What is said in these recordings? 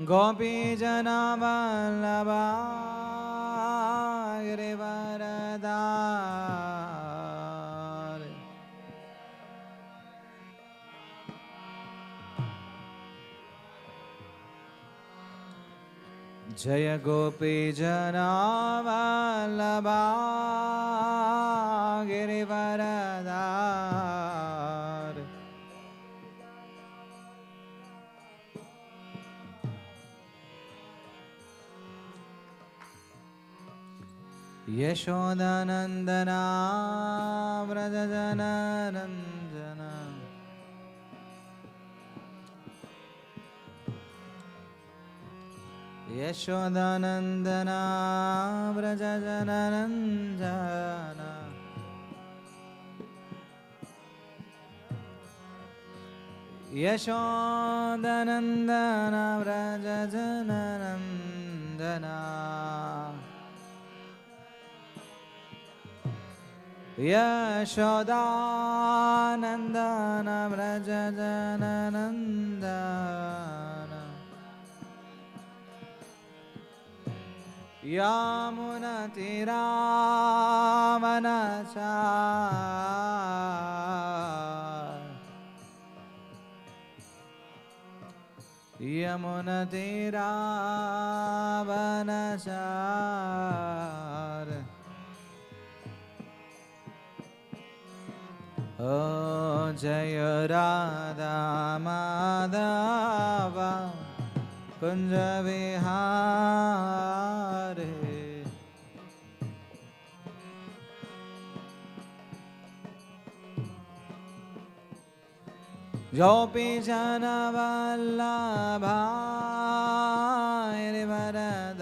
गोपीजना वल्लभा गिरिवरदारी जय गोपीजना वल्लभा गिरिवरदारी यशोदानन्दना व्रजजनरञ्जना यशोदानन्दना व्रजजनरञ्जना यशोदानन्दना व्रजजनरञ्जना यशोदानन्दन व्रजजननन्दन यमुनतीरावनचार ओ जय राधा माधव कुंज विहारे गोपी जन वल्लभा गिरिवरदारी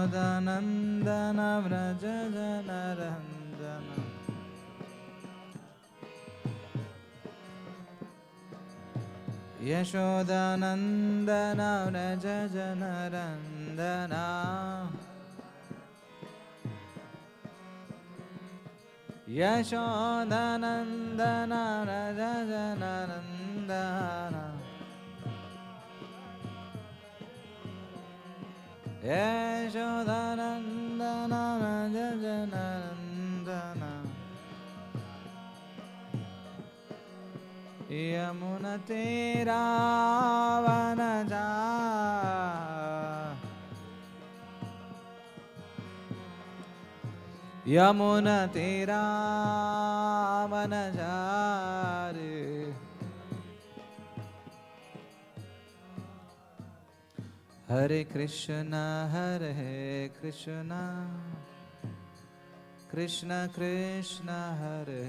यशोदानन्दन व्रजजनरञ्जन यशोदानन्दन व्रजजनरञ्जन यशोदानन्दन व्रजजनरञ्जन यशोदानन्दन व्रजजनरञ्जन यमुनतीरावनचारी हरे कृष्ण कृष्ण कृष्ण हरे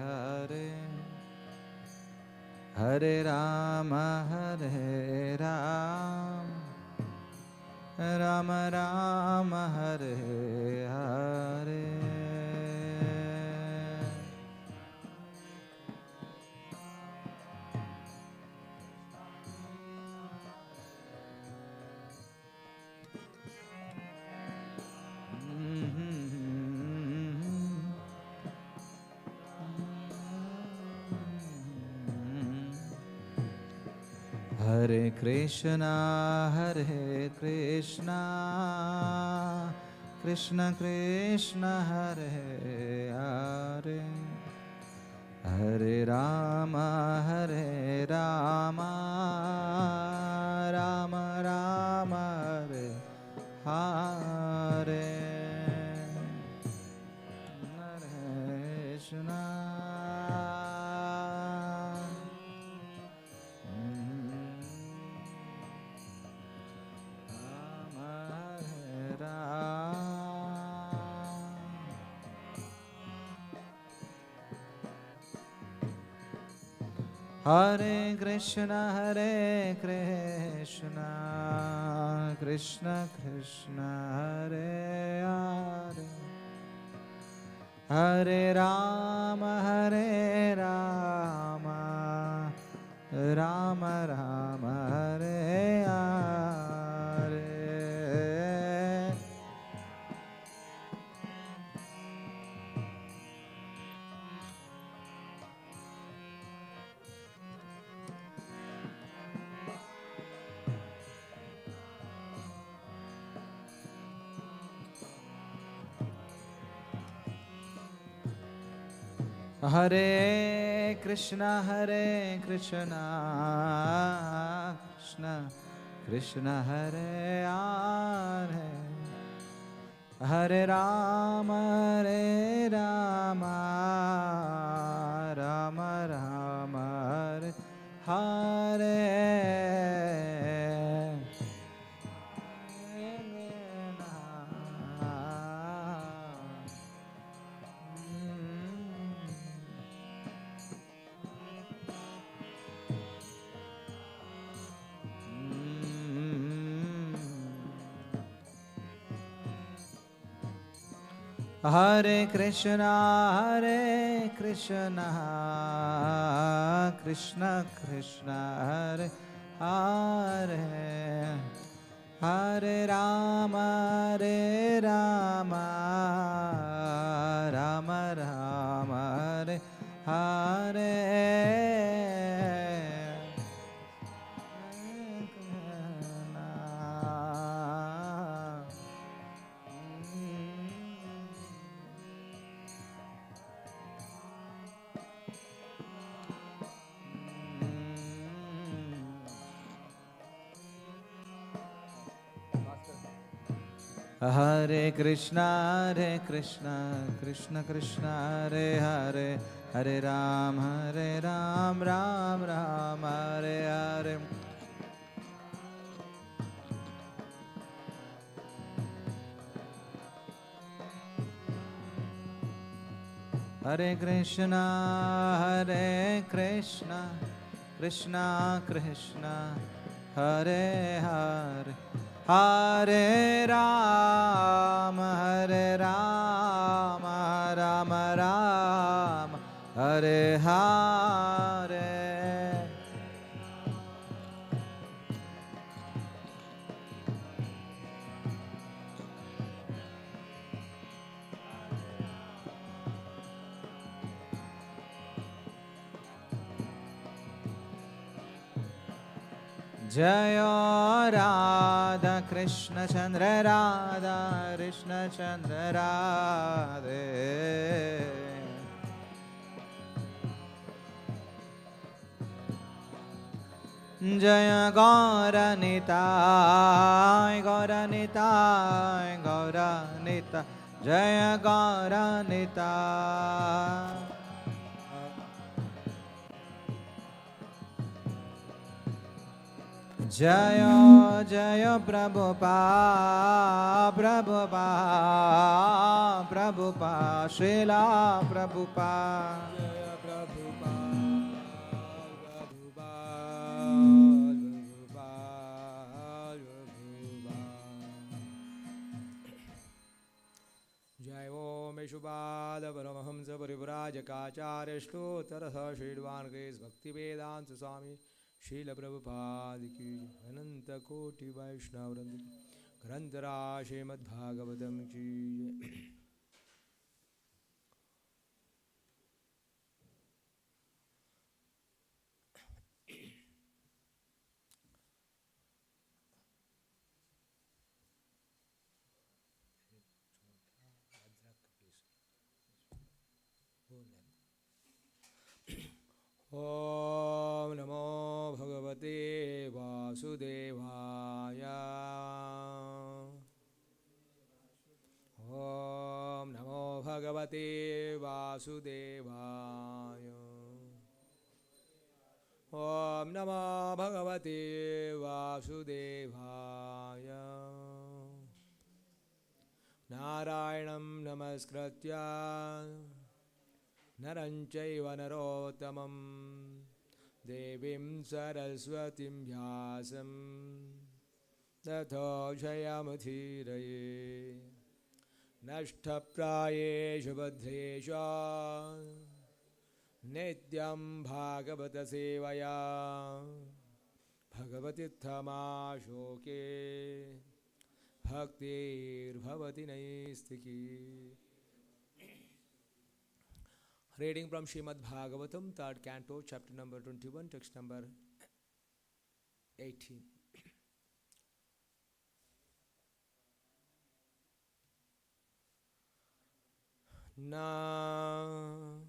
हरे हरे राम राम राम हरे हरे हरे कृष्ण कृष्ण कृष्ण हरे हरे हरे राम राम राम हरे हरे कृष्ण हरे Krishna Krishna Krishna Hare Hare Hare Ram Ram Ram Hare Hare Hare Krishna Krishna Krishna Hare Hare Hare Rama Rama Rama Hare Hare Krishna Krishna Krishna Hare Hare Hare Rama Rama Rama Hare Hare Krishna Krishna Krishna Hare Hare Hare Ram Ram Ram Hare Hare Hare Krishna Krishna Krishna Hare Hare Hare Ram Ram Ram Hare Hare Jaya Radha Krishna Chandra Radha Krishna Chandra Radhe Jaya Gaura Nitai Gaura Nitai Gaura Nitai Jaya Gaura Nitai Jaya Jaya Prabhupada Prabhupada Prabhupada Srila Prabhupada Jaya Prabhupada Jai Om Shubhada Paramahamsa Parivrajakacarya Shlotarasa Shridvan Grace Bhakti Vedanta Swami Srila Prabhupada ki Ananta Koti Vaishnavvranda ki Grantara Srimad Bhagavatam ki Om Namo Bhagavate Vasudevaya Om Namo Bhagavate Vasudevaya Om Namo Bhagavate Vasudevaya Narayanam Namaskritya Naranchaiva Narottamam Devim Saraswatim Vyasam Tato Jayamathiraye Nashtaprayesha Bhadresha Nityam Bhagavata Sevaya Bhagavati Thamashoke Bhaktir Bhavati Naistiki. Reading from Srimad Bhagavatam, 3rd Canto, chapter number 21, text number 18. Na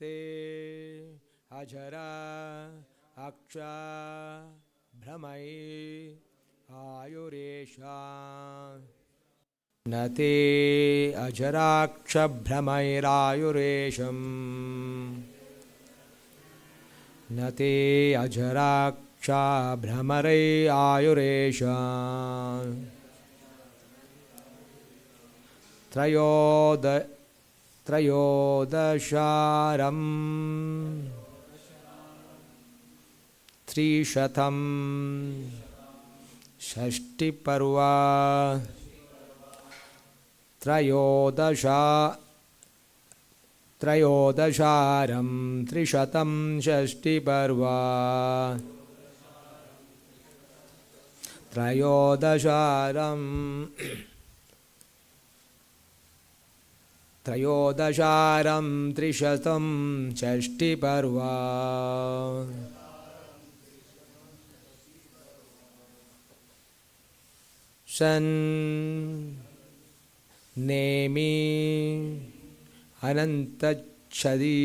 te ajara aksha bhramai ayuresha nate ajaraksha bhramairayuresham nate ajaraksha bhramare ayuresha त्रयोदशारं त्रिशतं षष्टिपर्वा त्रयोदशारं त्रिशतं षष्टिपर्वा त्रयोदशारं त्रिशतं षष्टिपर्वा सन्नेमि अनन्तच्छदि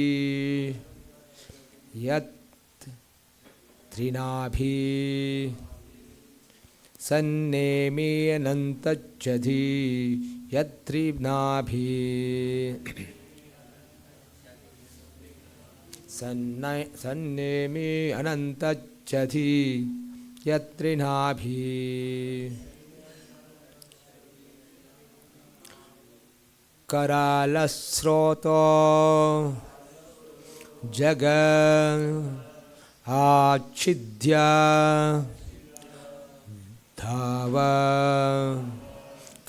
यत् त्रिनाभि सन्नेमि अनन्तच्छदि यत्त्रिनाभि सन्नेमि अनन्तच्छदि यत्त्रिनाभि करालस्रोतो जग आच्छिद्य धाव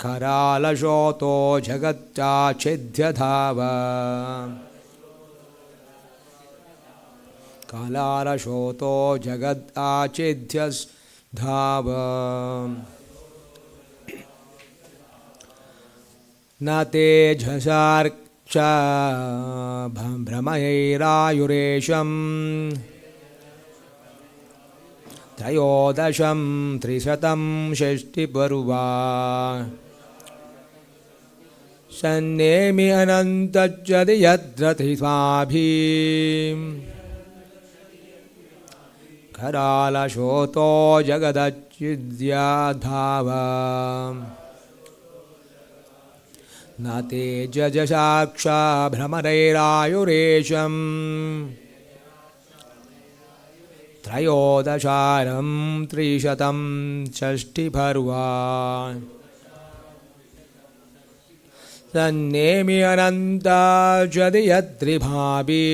करालशोतो जगच्चाच्छिद्य धाव करालशोतो जगच्चाच्छिद्य धाव न तेजसार्च भ्रमैरायुरेशम् त्रयोदशं त्रिशतं षष्टिपर्वा सन्नेमि अनन्तच्छदि यद्रथिस्वाभि करालशोतो जगदच्छिद्य धाव न तेजसाक्षा भ्रमरैरायुरेशम् त्रयोदशारं त्रिशतं षष्टिपर्वा सन्नेमि अनन्तच्छदि यत्त्रिभाभि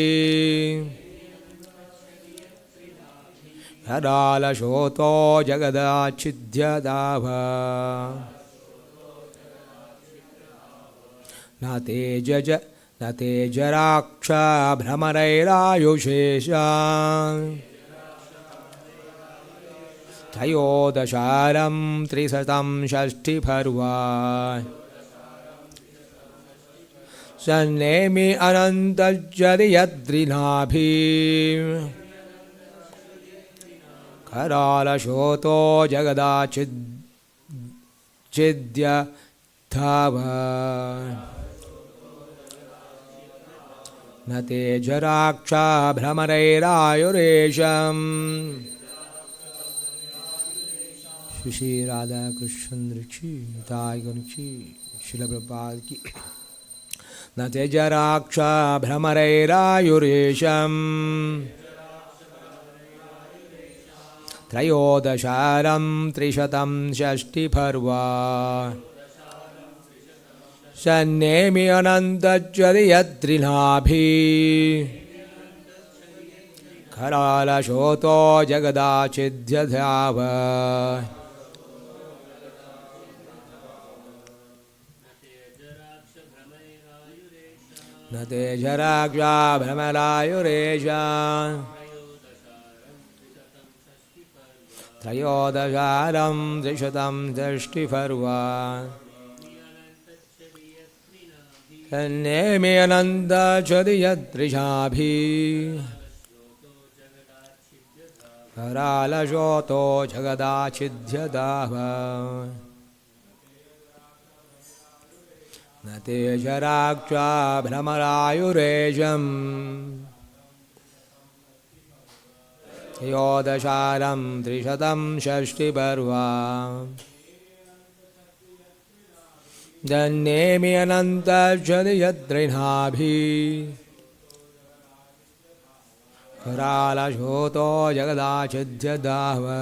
करालशोतो जगदाच्छिद्य धाव न तेजराक्ष भ्रमरैरायुषेशा त्रयोदशारं त्रिशतं षष्टिपर्वा सन्नेमि अनन्तच्छदि यत्त्रिनाभि करालशोतो जगदाच्छिद्य धाव न तेजराक्ष भ्रमरैरायुरेशम् श्री राधा कृष्ण ऋषि ताय गणिक्षी शिल प्रपाद की न तेजराक्ष भ्रमरैरायुरेशम् त्रयोदशारं त्रिशतं षष्टिपर्वा सन्नेमि अनन्तच्छदि यत्त्रिनाभि करालशोतो जगदाच्छिद्य धाव न तेजराक्ष भ्रमरायुरेशा त्रयोदशारं त्रिशतं षष्टिपर्वा सन्नेमि अनन्तच्छदि यत्त्रिशाभि करालशोतो जगदाच्छिद्य धाव न te jaraksha bhramarayurejam yodasharam trishatam shashti parva jannemi ananta jadi yadrinabhi karala shoto jagadachidhyadava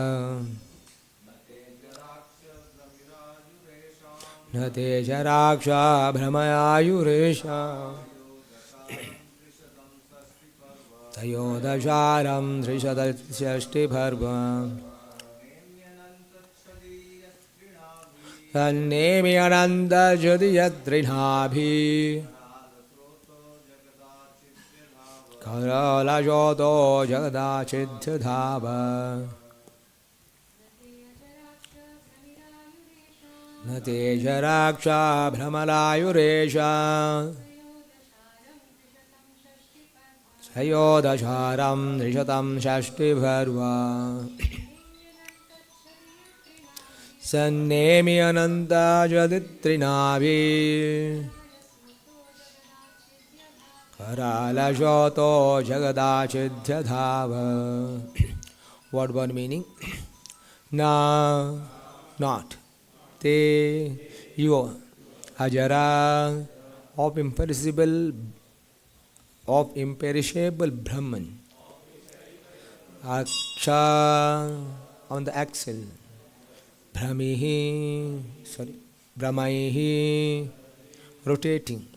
nate jaraksha bhramayayuresha tayodasharam drishadashti bharva tannemi ananda jadiyadrinabhi karala jodo jagadachidhyadhava nate jaraksha bhramarayuresha sayodasharam drishatam shashti bharva sannemi ananta jaditrinavi karala joto jagadachidhyadhava. What one meaning? Na, not. Te, you, ajara, of imperishable Brahman. Aksha, on the axle. Brahmaihi, rotating.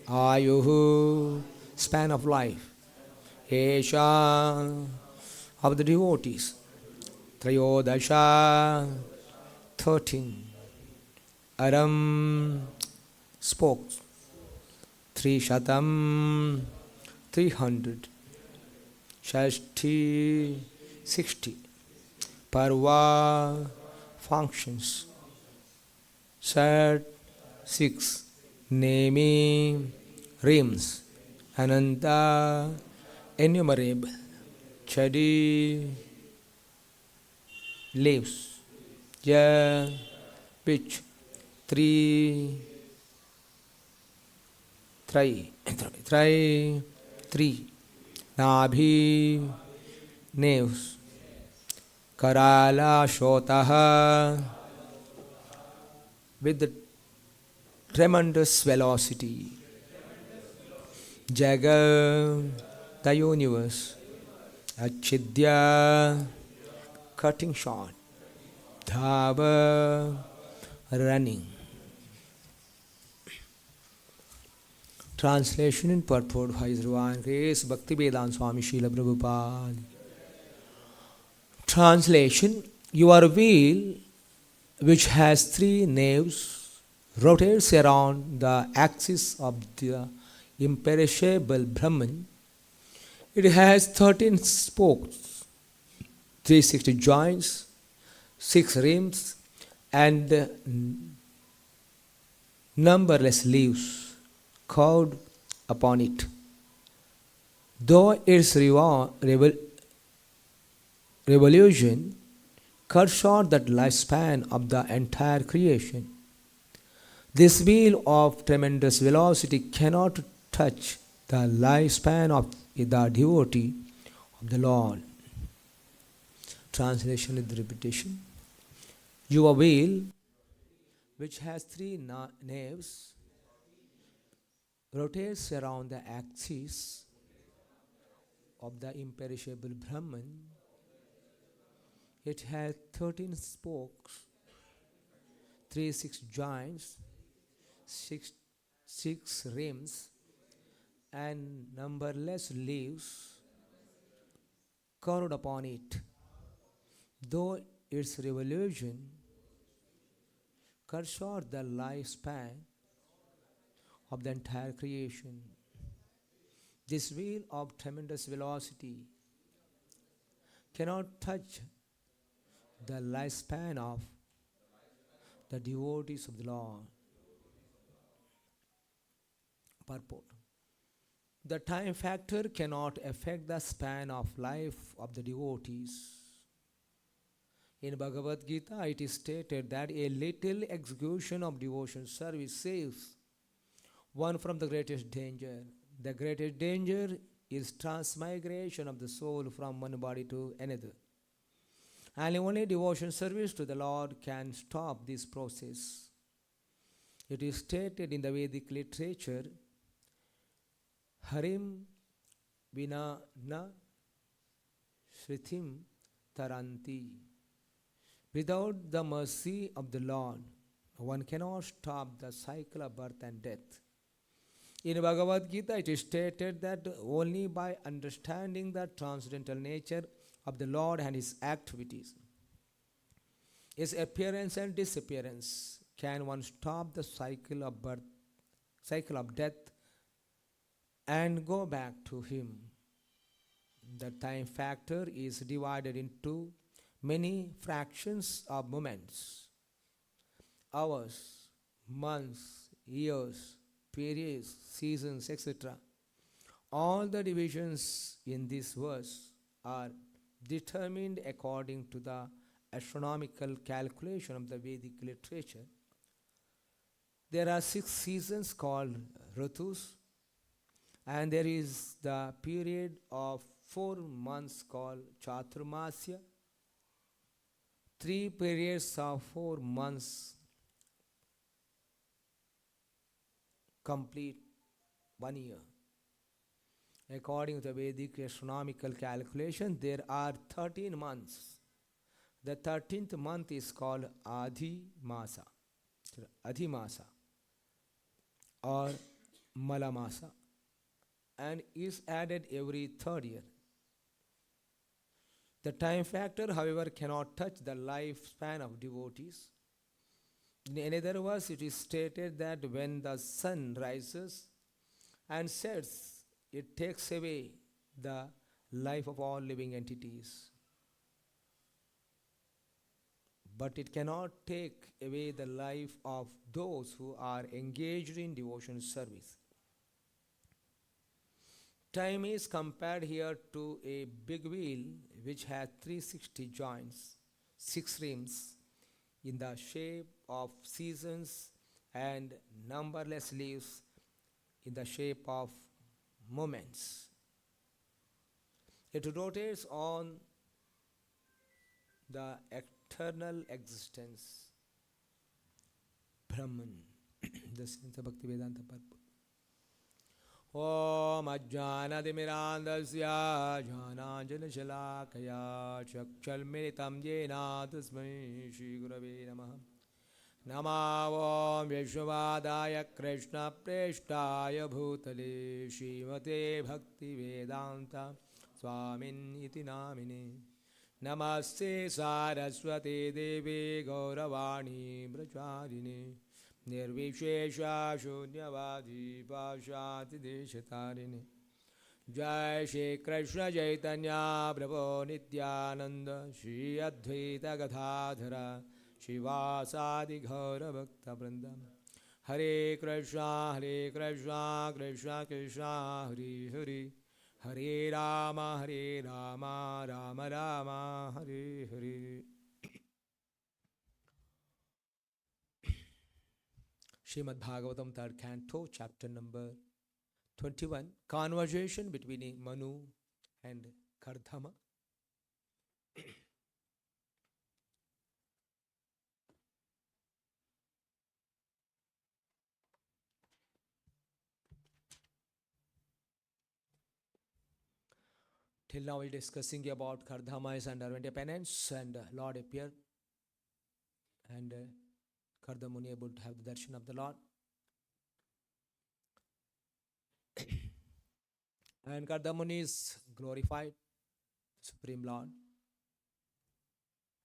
Ayuhu, span of life. Esha, of the devotees. Trayodasha, 13. Aram, spokes. Trishatam, 300. Shashti, 60. Parva, functions. Sat, 6. Nemi, rims. Ananta, innumerable. Chadi, leaves. Ja, which. Three, three. Nabhi, naves. Karala, shotaha, with the tremendous velocity. Jaga, the universe. Achidya, cutting short. Dhava, running. Translation and purport by His Divine Grace Bhaktivedanta Swami Srila Prabhupada. Translation: Your wheel, which has 3 naves, rotates around the axis of the imperishable Brahman. It has 13 spokes, 360 joints, 6 rims, and numberless leaves curved upon it. Though its revolution cut short the lifespan of the entire creation, this wheel of tremendous velocity cannot touch the lifespan of the devotee of the Lord. Translation with repetition. Your wheel, which has 3 naves, rotates around the axis of the imperishable Brahman. It has 13 spokes, 6 joints, 6 rims, and numberless leaves curved upon it. Though its revolution cut short the lifespan of the entire creation, this wheel of tremendous velocity cannot touch the lifespan of the devotees of the Lord. Purport: the time factor cannot affect the span of life of the devotees. In Bhagavad Gita, it is stated that a little execution of devotion service saves one from the greatest danger. The greatest danger is transmigration of the soul from one body to another. And only devotion service to the Lord can stop this process. It is stated in the Vedic literature, Harim vina na shritim taranti. Without the mercy of the Lord, one cannot stop the cycle of birth and death. In Bhagavad Gita, it is stated that only by understanding the transcendental nature of the Lord and His activities, His appearance and disappearance, can one stop the cycle of birth, cycle of death, and go back to Him. The time factor is divided into many fractions of moments, hours, months, years, periods, seasons, etc. All the divisions in this verse are determined according to the astronomical calculation of the Vedic literature. There are 6 seasons called Ritus, and there is the period of 4 months called Chaturmasya, 3 periods of 4 months complete 1 year. According to the Vedic astronomical calculation, there are 13 months. The 13th month is called Adhimasa or Malamasa, and is added every 3rd year. The time factor, however, cannot touch the lifespan of devotees. In another verse, it is stated that when the sun rises and sets, it takes away the life of all living entities. But it cannot take away the life of those who are engaged in devotional service. Time is compared here to a big wheel which has 360 joints, 6 rims, in the shape of seasons, and numberless leaves in the shape of moments. It rotates on the eternal existence, Brahman. This is the Bhakti Vedanta purpose. Om Ajnanatimirandasya Jnananjana-shalakaya Chakchalmilitam Yena Tasmai Shri Gurave Namaha. Namo Vishwavadaya Krishna Preshtaya Bhutale Srimate Bhakti Vedanta Swamin Iti Namine. Namaste Saraswati Devi Gauravani Brajvarine Nirvishesha Shunyavadi Pashati Deshatarine. Jai Shri Krishna Chaitanya Prabhu Nityananda Shri Advaita Gadadhara Shivasadi Gaura Bhakta Vrindam. Hare Krishna Krishna Krishna Hare Hare Hare Rama Rama Rama Hare Hare. Srimad Bhagavatam, 3rd Canto, chapter number 21. Conversation between Manu and Kardama. Till now we are discussing about Kardama is underwent a penance, and Lord appeared, and Kardamuni able to have the darshan of the Lord. And Kardamuni is glorified, Supreme Lord.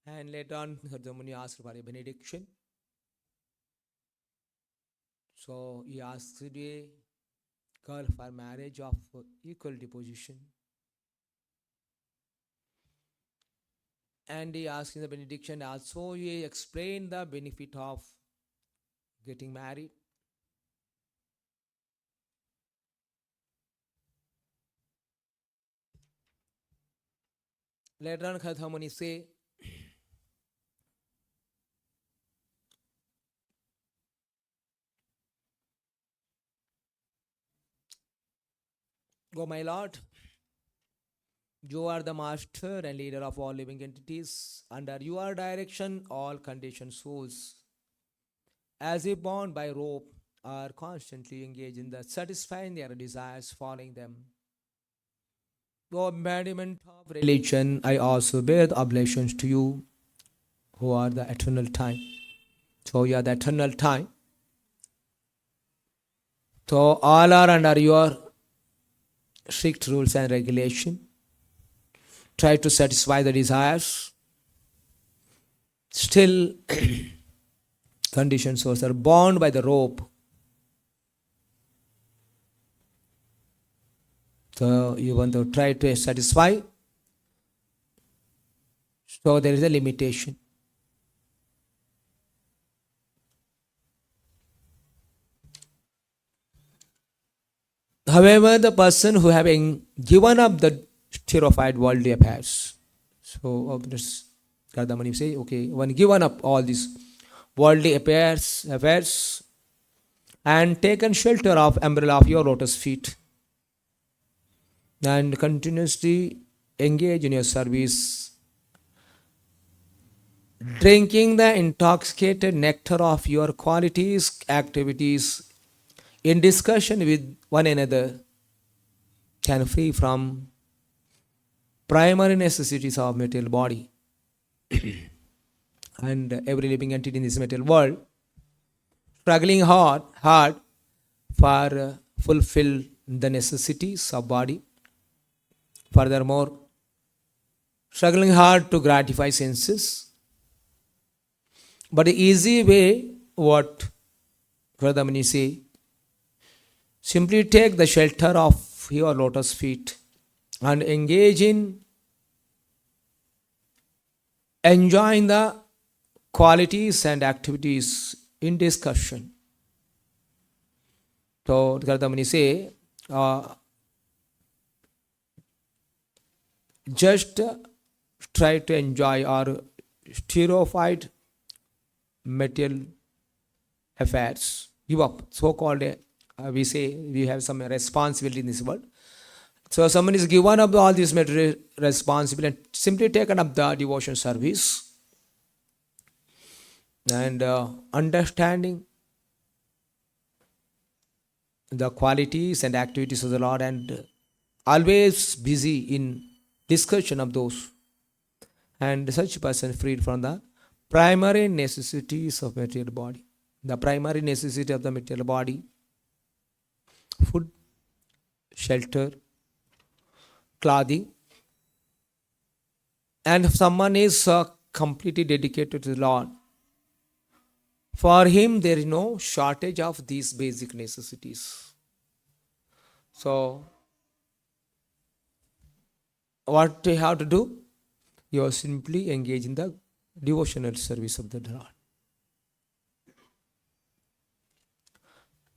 And later on, Kardamuni asked for a benediction. So he asked a girl for marriage of equal disposition. And he asked in the benediction also, he explained the benefit of getting married. Later on, Kardamuni say, O my Lord, you are the master and leader of all living entities. Under your direction, all conditioned souls, as if bound by rope, are constantly engaged in the satisfying their desires, following them. O embodiment of religion, I also bear the oblations to you, who are the eternal time. So you are the eternal time. So all are under your strict rules and regulation. Try to satisfy the desires. Still, conditioned souls are bound by the rope. So you want to try to satisfy. So there is a limitation. However, the person who having given up the terrified worldly affairs, so of this Kardamani say, okay, when given up all these worldly affairs, and taken shelter of umbrella of your lotus feet, and continuously engage in your service, drinking the intoxicated nectar of your qualities, activities, in discussion with one another, can free from primary necessities of material body. And every living entity in this material world, struggling hard for fulfill the necessities of body. Furthermore, struggling hard to gratify senses. But the easy way, what Vardamani say, simply take the shelter of your lotus feet and engage in enjoying the qualities and activities in discussion. So Gardamani say, just try to enjoy our stereotyped material affairs. Give up. So-called, we say we have some responsibility in this world. So someone is given up all these material responsibility and simply taken up the devotion service and understanding the qualities and activities of the Lord, and always busy in discussion of those. And such person freed from the primary necessities of material body. The primary necessity of the material body: food, shelter, clothing. And if someone is completely dedicated to the Lord, for him there is no shortage of these basic necessities. So, what you have to do? You are simply engage in the devotional service of the Lord.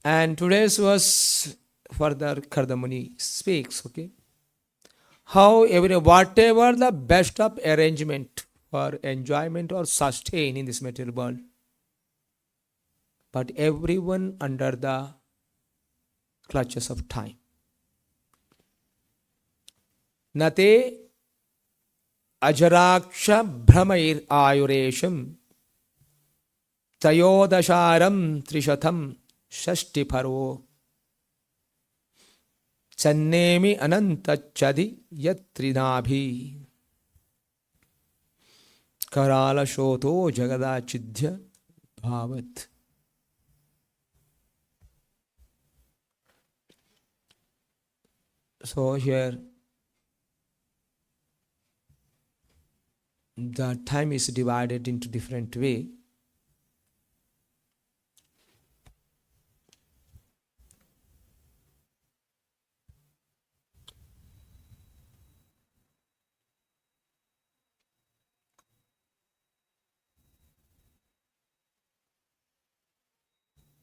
And today's verse further Kardamani speaks, okay? How whatever the best of arrangement for enjoyment or sustain in this material world, but everyone under the clutches of time. Nate ajaraksha brahmair ayuresham tayodasharam trishatham shashti paro channemi anantachadi yatrinabhi karala shoto jagadachidya bhavat. So here the time is divided into different way.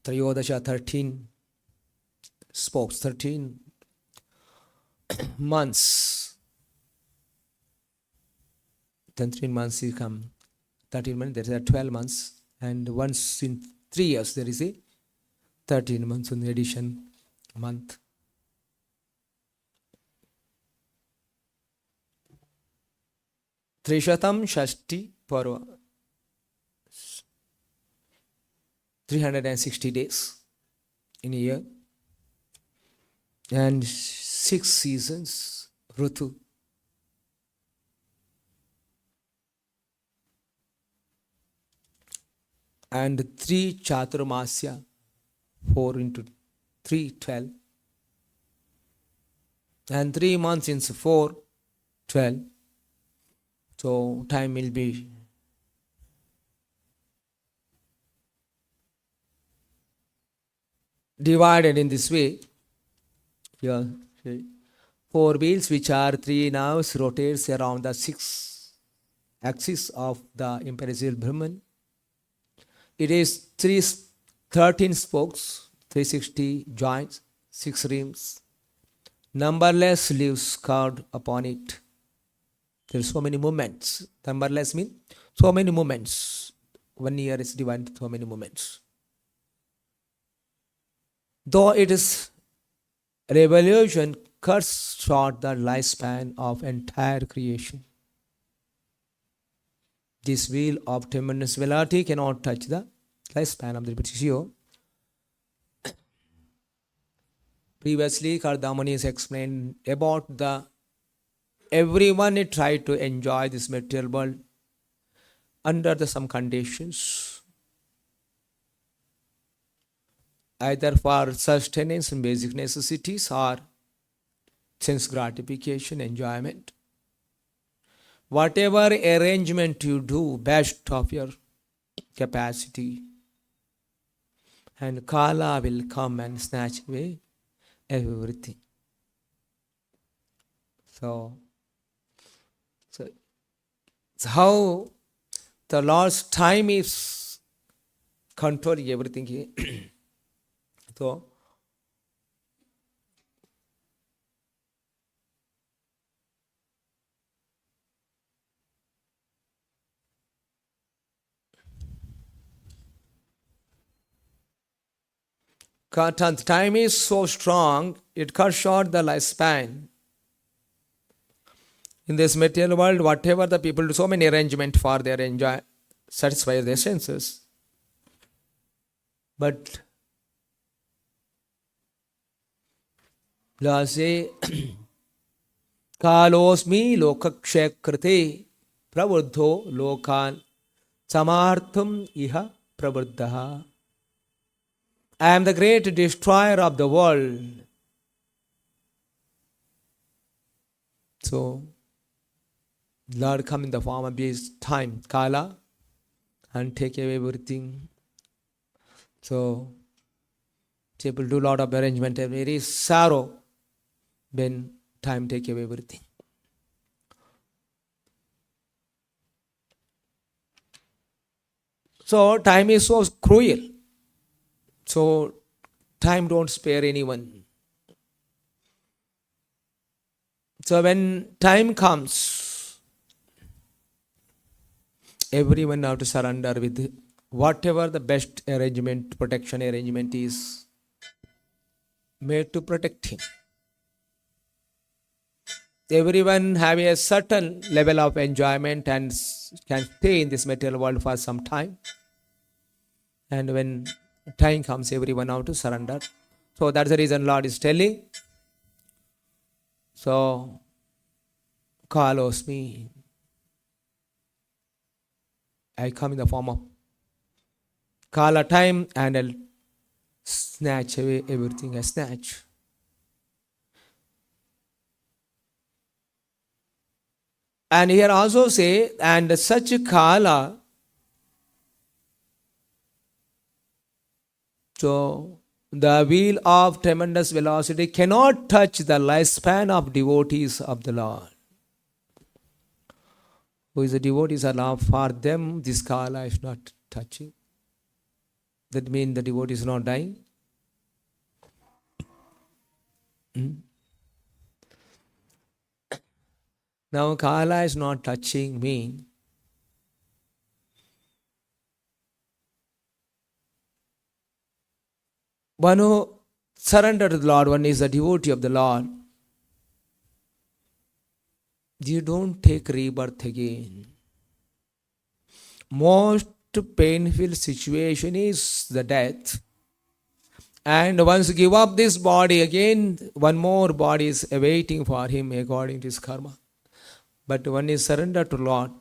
Trayodasha 13 spokes, 13 months. 13 months you come. 13 months, there are 12 months. And once in 3 years there is a 13 months in the addition month. Trishatam Shashti Parva. 360 days in a year. And 6 seasons, Rutu. And 3 Chaturmasya, 4 into 3, 12. And 3 months into 4, 12. So time will be divided in this way. Here, 4 wheels which are 3 naves rotates around the 6 axis of the imperishable Brahman. It is 13 spokes, 360 joints, 6 rims, numberless leaves carved upon it. There are so many movements. Numberless means so many movements. 1 year is divided into so many movements. Though it is revolution cuts short the lifespan of entire creation. This wheel of tremendous velocity cannot touch the lifespan of the British. Previously, Kardamani has explained about the everyone tried to enjoy this material world under some conditions, either for sustenance and basic necessities or sense gratification, enjoyment. Whatever arrangement you do, best of your capacity, and Kala will come and snatch away everything. So how the Lord's time is controlling everything. So time is so strong, it cuts short the lifespan. In this material world, whatever the people do, so many arrangements for their enjoy, satisfy their senses. But Lord say, Kalosmi lokakshay krite prabuddho lokan samartham iha prabuddha. I am the great destroyer of the world. So, Lord come in the form of this time, Kala, and take away everything. So, people do a lot of arrangement, and very sorrow when time take away everything. So, time is so cruel. So, time don't spare anyone. So, when time comes, everyone have to surrender with whatever the best arrangement, protection arrangement is made to protect him. Everyone have a certain level of enjoyment and can stay in this material world for some time. And when time comes, everyone have to surrender. So that's the reason Lord is telling. So, Kalos me. I come in the form of Kala time and I'll snatch away everything I snatch. And here also say, and such Kala, so the wheel of tremendous velocity cannot touch the lifespan of devotees of the Lord. Who is the devotees of Lord? For them, this Kala is not touching. That means the devotee is not dying. Now, Kala is not touching me. One who surrendered to the Lord, one is a devotee of the Lord. you don't take rebirth again. Most painful situation is the death. And once give up this body again, one more body is awaiting for him according to his karma. But when he surrendered to Lord,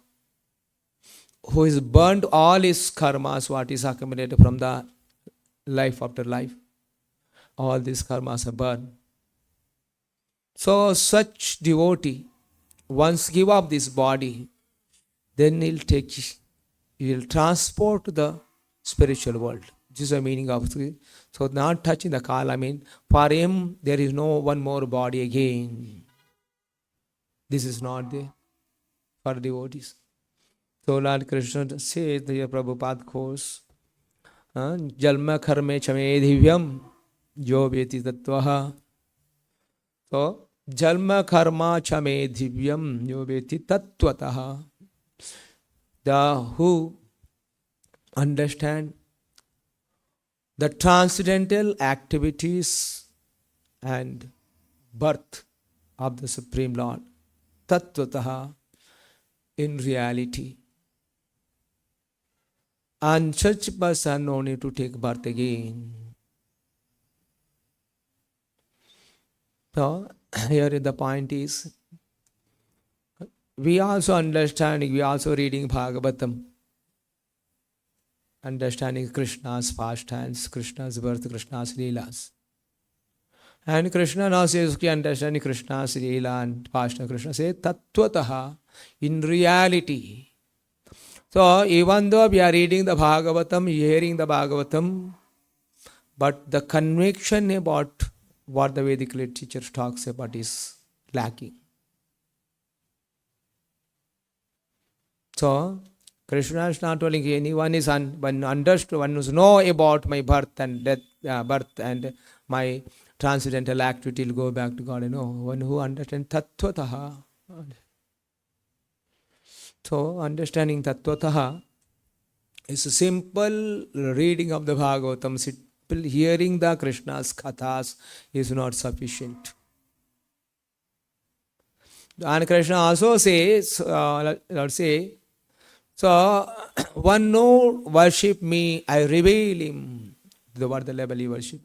who has burned all his karmas, what is accumulated from the life after life, all these karmas are burned. So such devotee, once give up this body, then he'll transport to the spiritual world. This is the meaning of it. So not touching the kala, for him there is no one more body again. This is not there for devotees. So Lord Krishna says, the Prabhupada quotes, Jalma karme chame divyam jo veti tattvaha. So Jalma karma chame divyam jo veti tattvataha. The who understand the transcendental activities and birth of the Supreme Lord, tattvataha, in reality. And such person no need to take birth again. So here the point is, we also understanding, we also reading Bhagavatam, understanding Krishna's pastimes, Krishna's birth, Krishna's leelas. And Krishna now says, okay, understanding Krishna's leela and pastime, Krishna says, tattvataha, in reality. So even though we are reading the Bhagavatam, hearing the Bhagavatam, but the conviction about what the Vedic literature talks about is lacking. So Krishna is not telling anyone is one understood, one who know about my birth and death, birth and my transcendental activity will go back to God. No, one who understands tattvataha. So understanding tattvataha is a simple reading of the Bhagavatam, simple hearing the Krishna's kathas is not sufficient. And Krishna also says, let's say, so one who worship me, I reveal him. The what the level he worship.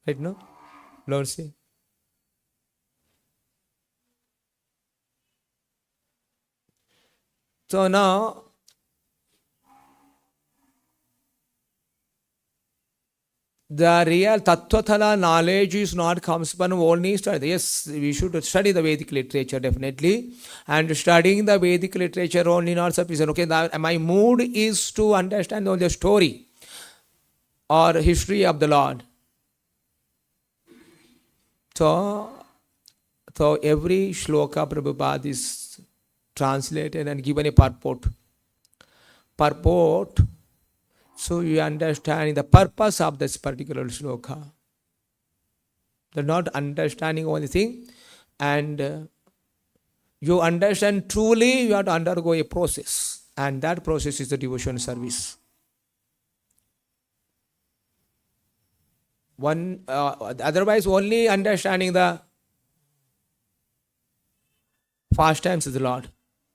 Right, no? Lord say. So now, the real Tattvatala knowledge is not comes from only study. Yes, we should study the Vedic literature definitely. And studying the Vedic literature only not sufficient. Okay, my mood is to understand all the story or history of the Lord. So every shloka Prabhupada is translated and given a purport. Purport. So you understand the purpose of this particular shloka. They're not understanding only thing, and you understand truly, you have to undergo a process, and that process is the devotion service. Otherwise, only understanding the pastimes of the Lord.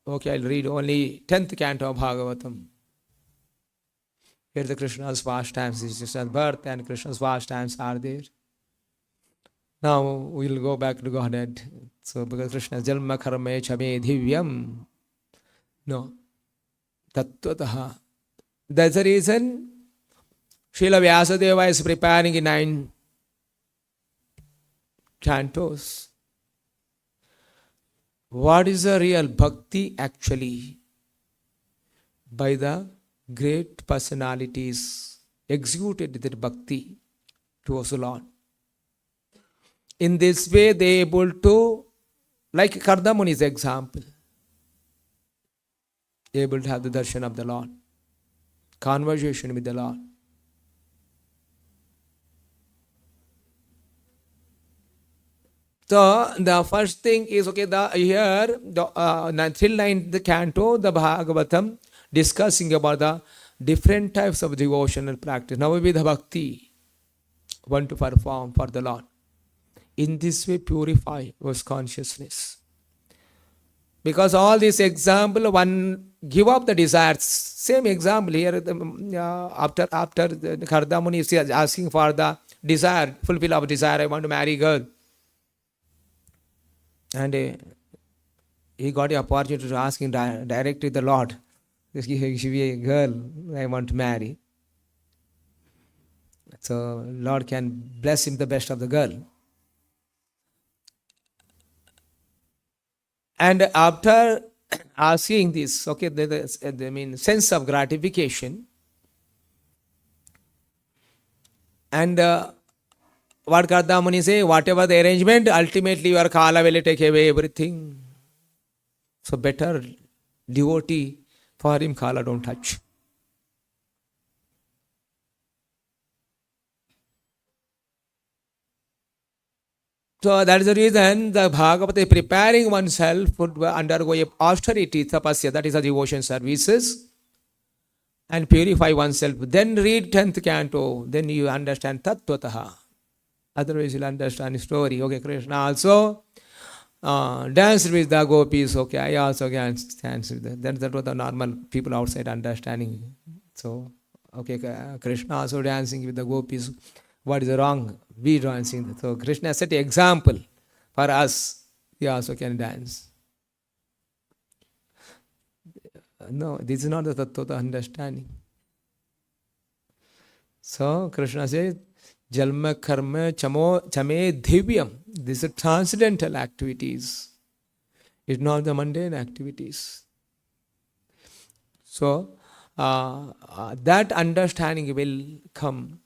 Okay, I'll read only 10th canto of Bhagavatam. Here the Krishna's pastimes, Krishna's birth and Krishna's pastimes are there. Now we'll go back to Godhead. So because Krishna's Jalma Karme Chame Divyam. No. Tattvataha. That's the reason Srila Vyasadeva is preparing in 9 cantos. What is the real bhakti actually? By the great personalities executed their bhakti towards the Lord. In this way, they are able to, like Kardamuni's example, able to have the darshan of the Lord, conversation with the Lord. So the first thing is, okay, here, till 9th canto, the Bhagavatam, discussing about the different types of devotional practice. Now with the bhakti, one to perform for the Lord. In this way, purify one's consciousness. Because all this example, one give up the desires. Same example here. After the Kardamuni is asking for the desire, fulfill of desire. I want to marry girl, and he got the opportunity to ask him directly the Lord. He should be a girl I want to marry. So Lord can bless him the best of the girl. And after asking this, okay, the mean sense of gratification, and what Kardamuni say, whatever the arrangement, ultimately your Kala will take away everything. So better devotee, for him Kala don't touch. So that is the reason the Bhagavata is preparing oneself to undergo a austerity, tapasya, that is a devotion services, and purify oneself. Then read 10th canto, then you understand tattvataha. Otherwise you'll understand the story. Okay, Krishna also danced with the gopis. Okay, I also dance with them. Then that was the normal people outside understanding. So, okay, Krishna also dancing with the gopis. What is wrong? We dancing. So Krishna set an example for us. We also can dance. No, this is not the tattva understanding. So Krishna says, Jalma karma chame divyam. These are transcendental activities. It's not the mundane activities. So that understanding will come.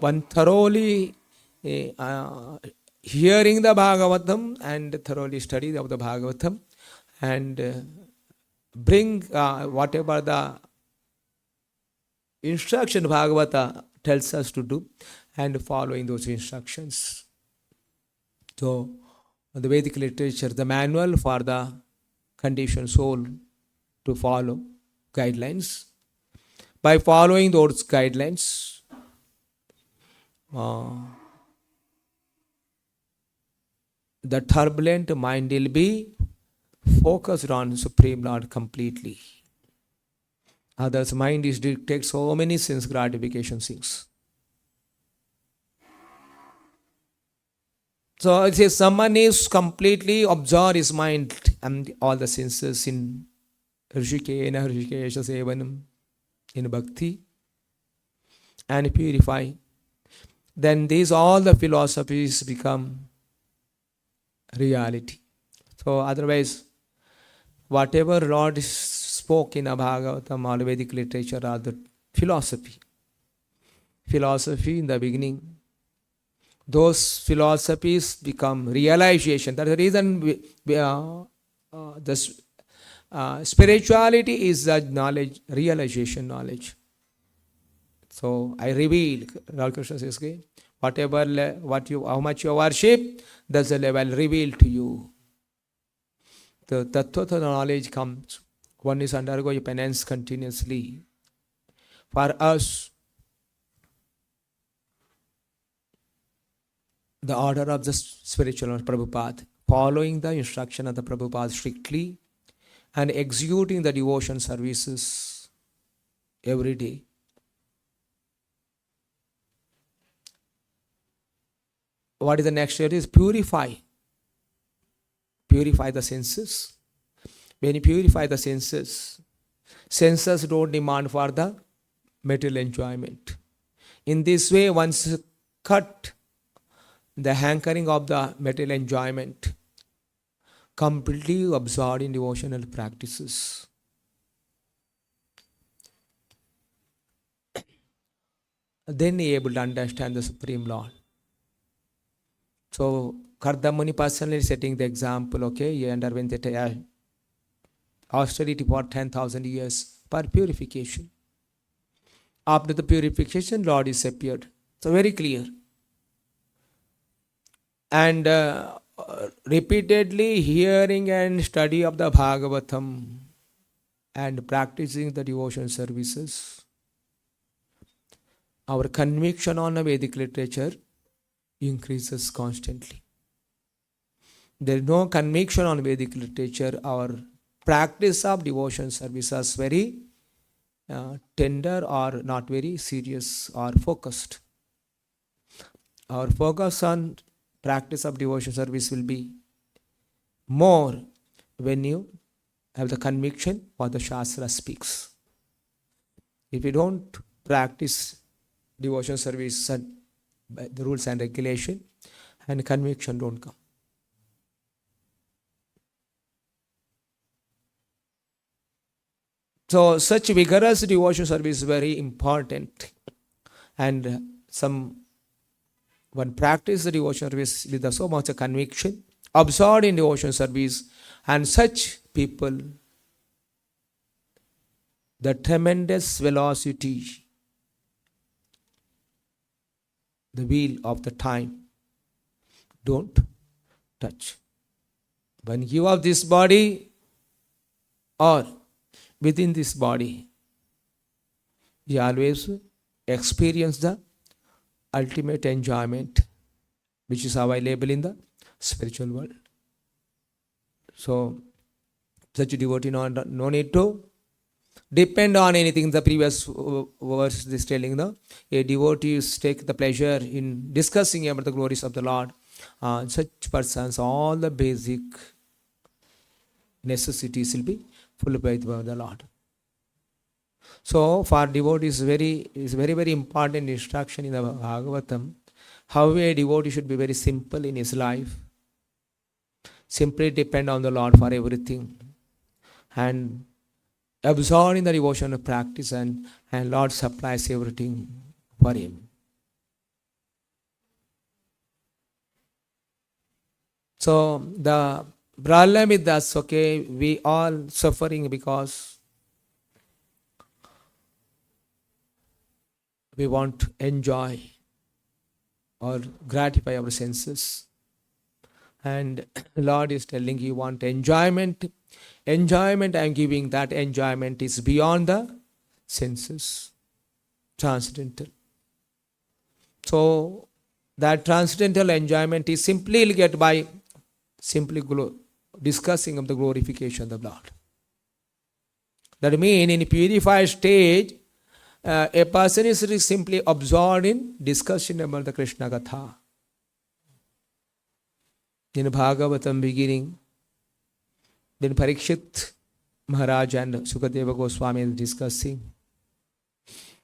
One thoroughly hearing the Bhagavatam and thoroughly study of the Bhagavatam and bring whatever the instruction Bhagavata tells us to do and following those instructions. So the Vedic literature, the manual for the conditioned soul to follow guidelines. By following those guidelines, the turbulent mind will be focused on Supreme Lord completely. Others' mind is dictates so many sense gratification things. So it says someone is completely absorbed his mind and all the senses in Rishikena, Rishikesha Sevanam, in Bhakti, and purify. Then these all the philosophies become reality. So otherwise, whatever Lord spoke in a Bhagavatam or Vedic literature are the philosophy. Philosophy in the beginning. Those philosophies become realization. That's the reason spirituality is the knowledge, realization knowledge. So I reveal, Lord Krishna says, whatever, how much you worship, that's the level revealed to you. The tattva knowledge comes. One is undergoing penance continuously. For us, the order of the spiritual Prabhupada, following the instruction of the Prabhupada strictly and executing the devotion services every day. What is the next step? Is purify. Purify the senses. When you purify the senses don't demand for the material enjoyment. In this way, once cut the hankering of the material enjoyment, completely absorbed in devotional practices. Then able to understand the Supreme Lord. So Kardamuni personally setting the example, okay, he underwent the austerity for 10,000 years for purification. After the purification, Lord is appeared. So very clear. And repeatedly hearing and study of the Bhagavatam and practicing the devotion services, our conviction on the Vedic literature increases constantly. there is no conviction on Vedic literature. Our practice of devotion service is very tender or not very serious or focused. Our focus on practice of devotion service will be more when you have the conviction what the Shastra speaks. If you don't practice devotion service and the rules and regulation, and conviction don't come. So such vigorous devotion service is very important, and one practice the devotion service with so much conviction, absorbed in devotion service, and such people, the tremendous velocity, the wheel of the time, don't touch. When you have this body or within this body, you always experience the ultimate enjoyment which is available in the spiritual world. So, such a devotee no need to depend on anything. The previous verse is telling a devotee take the pleasure in discussing about the glories of the Lord. Such persons, all the basic necessities will be fulfilled by the Lord. So for devotees, is very, very important instruction in the Bhagavatam. How a devotee should be very simple in his life. Simply depend on the Lord for everything. And absorb in the devotional practice, and Lord supplies everything for him. So the problem with us, we all suffering because we want to enjoy or gratify our senses. And Lord is telling you want enjoyment. Enjoyment I am giving, that enjoyment is beyond the senses, transcendental. So that transcendental enjoyment is simply get by simply discussing of the glorification of the Lord. That means in purified stage, a person is simply absorbed in discussion about the Krishna Katha. In Bhagavatam beginning, then Parikshit Maharaj and Sukadeva Goswami is discussing.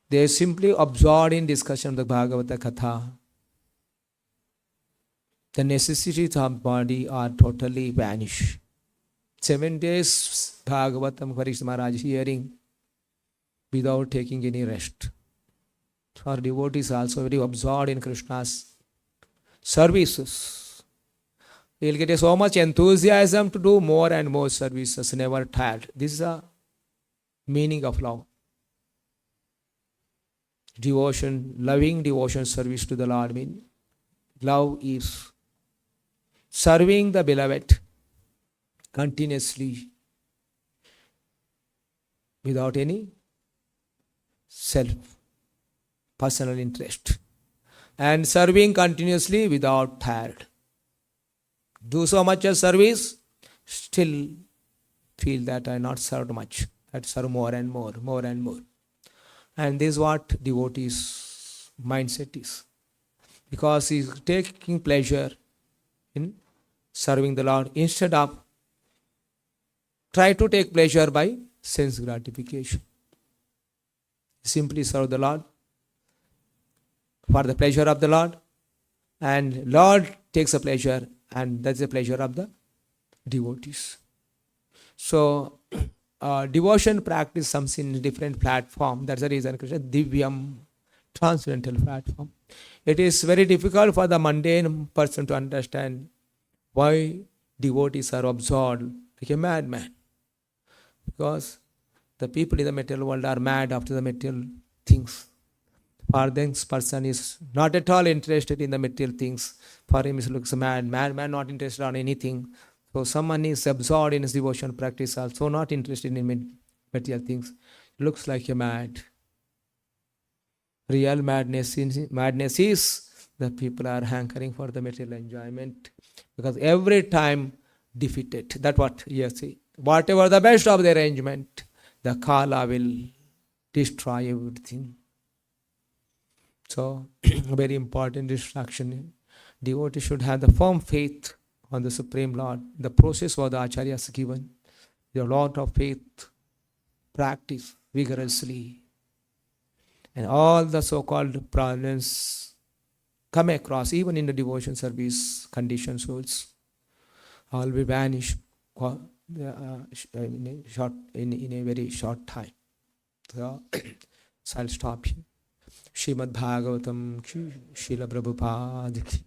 They are simply absorbed in discussion of the Bhagavata Katha. The necessities of body are totally vanished. 7 days Bhagavatam Parikshit Maharaj hearing without taking any rest. Our devotees also very absorbed in Krishna's services. He will get so much enthusiasm to do more and more services, never tired. This is the meaning of love. Devotion, loving devotion service to the Lord means love is serving the beloved continuously without any personal interest, and serving continuously without tired. Do so much of service, still feel that I not served much. That serve more and more, more and more. And this is what devotees' mindset is. Because he is taking pleasure in serving the Lord instead of try to take pleasure by sense gratification. Simply serve the Lord for the pleasure of the Lord, and Lord takes a pleasure, and that's the pleasure of the devotees. So, devotion practice comes in different platform. That's the reason Krishna Divyam, transcendental platform. It is very difficult for the mundane person to understand why devotees are absorbed like a madman. Because the people in the material world are mad after the material things. For this person is not at all interested in the material things. For him, he looks mad, man not interested on anything. So someone is absorbed in his devotion practice, also not interested in material things. Looks like a mad. Real madness is the the people are hankering for the material enjoyment because every time defeated. That's what you see. Whatever the best of the arrangement, the Kala will destroy everything. So, very important instruction. Devotee should have the firm faith on the Supreme Lord. The process was the Acharyas given. There are a lot of faith, practice vigorously. And all the so-called problems come across, even in the devotion service, conditioned souls, all will vanish in a very short time. So, so I'll stop here. Srimad Bhagavatam ki, Srila Prabhupada ki.